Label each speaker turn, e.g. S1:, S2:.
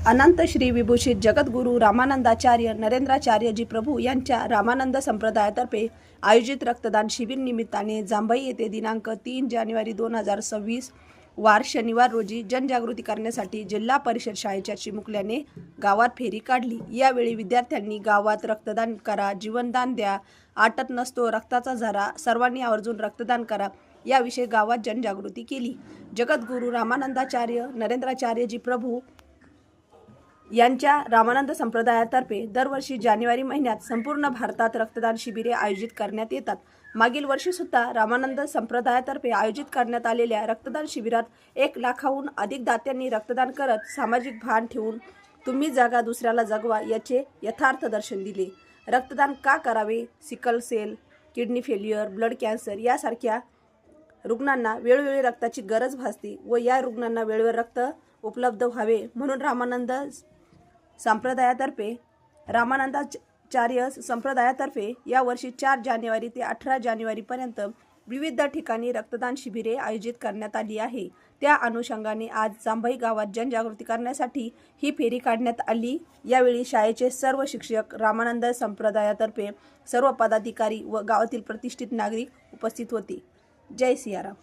S1: अनंत श्री विभूषित जगद्गुरू रामानंदाचार्य नरेंद्राचार्यजी प्रभू यांच्या रामानंद संप्रदायातर्फे आयोजित रक्तदान शिबिर निमित्ताने जांभई येथे दिनांक 3 जानेवारी 2026 वार शनिवार रोजी जनजागृती करण्यासाठी जिल्हा परिषद शाळेच्या चिमुकल्याने गावात फेरी काढली। यावेळी विद्यार्थ्यांनी गावात रक्तदान करा, जीवनदान द्या, आटत नसतो रक्ताचा झरा, सर्वांनी आवर्जून रक्तदान करा याविषयी गावात जनजागृती केली। जगद्गुरू रामानंदाचार्य नरेंद्राचार्यजी प्रभू यांच्या रामानंद संप्रदायातर्फे दरवर्षी जानेवारी महिन्यात संपूर्ण भारतात रक्तदान शिबिरे आयोजित करण्यात येतात। मागील वर्षी सुद्धा रामानंद संप्रदायातर्फे आयोजित करण्यात आलेल्या रक्तदान शिबिरात 1 लाखाहून अधिक दात्यांनी रक्तदान करत सामाजिक भान ठेवून तुम्ही जगा दुसऱ्याला जगवा याचे यथार्थ दर्शन दिले। रक्तदान का करावे? Sickle cell, kidney failure, blood cancer यासारख्या रुग्णांना वेळोवेळी रक्ताची गरज भासते व या रुग्णांना वेळेवर रक्त उपलब्ध व्हावे म्हणून रामानंदाचार्य संप्रदायातर्फे यावर्षी 4 जानेवारी ते 18 जानेवारीपर्यंत विविध ठिकाणी रक्तदान शिबिरे आयोजित करण्यात आली आहे। त्या अनुषंगाने आज जांभई गावात जनजागृती करण्यासाठी ही फेरी काढण्यात आली। यावेळी शाळेचे सर्व शिक्षक, रामानंद संप्रदायातर्फे सर्व पदाधिकारी व गावातील प्रतिष्ठित नागरिक उपस्थित होते। जय सियाराम।